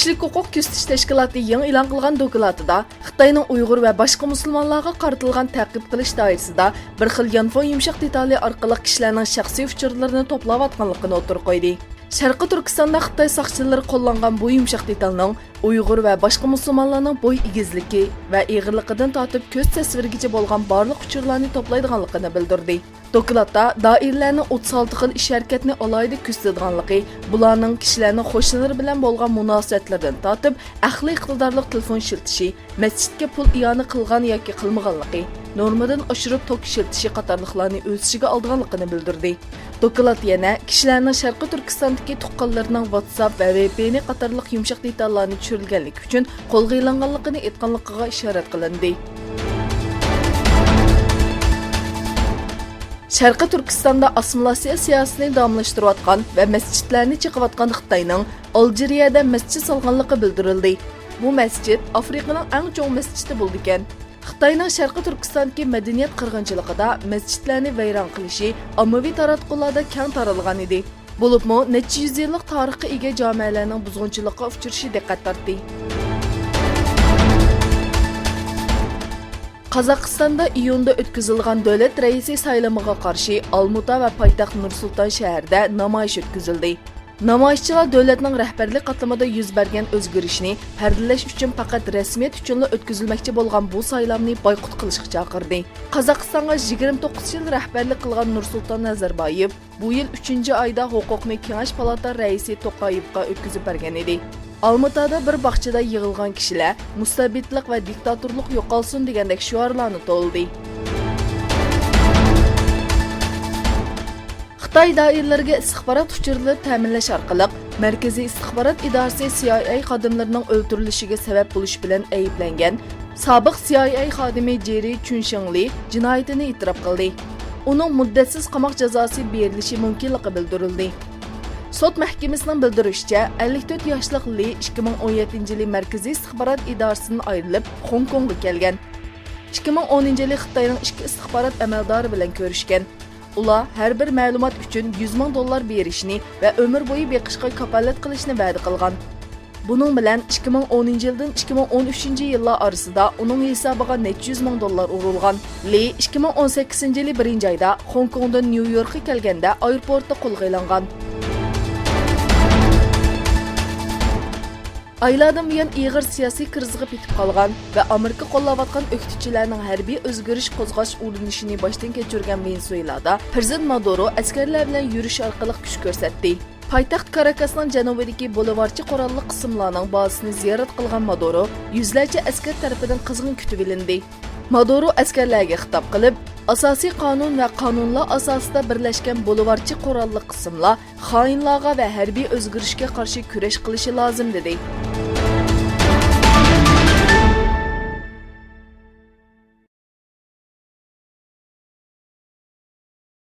Kishilik huquq kuzatish tashkiloti yangi e'lon qilgan dokladida Xitoyning Uyg'ur va boshqa musulmonlarga qaratilgan ta'qib qilish doirasida bir xil yanfon yumshoq detalli orqali kishilarning shaxsiy uchurlarini to'playotganligini o'tirib qo'ydi. Sharqiy Turkistonda Xitoy soqchilari qo'llangan bu yumshoq detalning Uyg'ur va boshqa musulmonlarning bo'y egizligi va ig'irligidan tortib ko'z tasvirigacha bo'lgan barliq uchurlarni to'playdiganligini bildirdi. Dokladda doiralarning 36 xil ish harakatini alohida ko'rsatganligi, bularning kishilarning qo'shnilar bilan bo'lgan munosabatlaridan tortib, aqli iqtidorli telefon shiltishi, masjidga pul iyona qilgan yoki qilmaganligi, normadan oshirib tok shiltishi qatorliqlarni o'z ichiga olganligini bildirdi. Doklad yana kishilarning Sharqiy Turkistondagi tuqqanlarining WhatsApp va VPN qatorliq yumshoq detallarni tushirilganligi uchun qo'lga ilinganligini aytganligiga ishorat qilindi. Sharqiy Turkistonda assimilyatsiya siyosatini davomlashtirayotgan va masjidlarni chiqayotgan Xitoyning Aljeriyada masjid solganligi bildirildi. Bu masjid Afrikaning eng chong masjidi bo'ldi ekan. Xitoyning Sharqiy Turkistondagi madaniyat qirg'inchiligida masjidlarni vayron qilishi ommaviy taratqularda keng taralgan edi. Bo'libmi, necha yuz yillik tarixga ega jamiyalarning buzg'unchilikqa uchrashi diqqat tortdi. Qozog'istonda iyunda o'tkazilgan davlat raisi saylamiga qarshi Olmuta va poytaxt Nur-Sulton shahrida namoyish o'tkazildi. Namoyishchilar davlatning rahbarlik qatlamida yuz bergan o'zgarishni pardalash uchun faqat rasmiyat uchun o'tkazilmoqchi bo'lgan bu saylovni boyqut qilishga chaqirdi. Qozog'istonga 29 yil rahbarlik qilgan Nur-Sulton Nazarboyev bu yil 3-oyda huquqni kengash palata raisi To'qayevga o'tkazib bergan edi. Almatada bir bog'chada yig'ilgan kishilar mustabidlik va diktatorlik yo'qolsin degandek shiorlarni to'ldi. Xitoy doiralariga istixborot uchurlarini ta'minlash orqali Markaziy istixborot idorasi CIA xodimlarining o'ldirilishiga sabab bo'lish bilan ayblangan sobiq CIA xodimi Jerry Chunshengli jinoyatini e'tirof qildi. Uning muddatsiz qamoq jazosi berilishi mumkinligi bildirildi. Sud mahkamasining bildirishicha, 54 yoshli Li 2017-yili Markaziy istixborot idorasidan ayrilib, Hong Kongga kelgan. 2010-yili Xitoyning ichki istixborot amaldori bilan ko'rishgan. Ular har bir ma'lumot uchun $100,000 berishni va umr bo'yi beqishga kafolat qilishni va'da qilgan. Buning bilan 2010-yildan 2013-yillar orasida uning hisobiga $100,000 urilgan. Li 2018-yili 1-oyda Hong Kongdan Nyu-Yorkka kelganda aeroportda qo'lga ilingan. Aylardan buyon ig'ir siyosiy krizga petib qolgan va Amerika qo'llayotgan o'qituvchilarning harbiy o'zgarish qo'zg'ash urinishini boshdan kechirgan Venesuelada prezident Maduro askarlar bilan yurish orqali kuch ko'rsatdi. Poytaxt Karakasning janubidagi bolivarchi qurolli qismlarning bazasini ziyorat qilgan Maduro yuzlarcha askar tomonidan qizg'in kutib olindi. Maduro askarlarga xitob qilib, asosiy qonun va qonunlar asosida birlashgan bolivarchi qurolli qismlar xoinlarga va harbiy o'zgarishga qarshi kurash qilishi lozim dedi.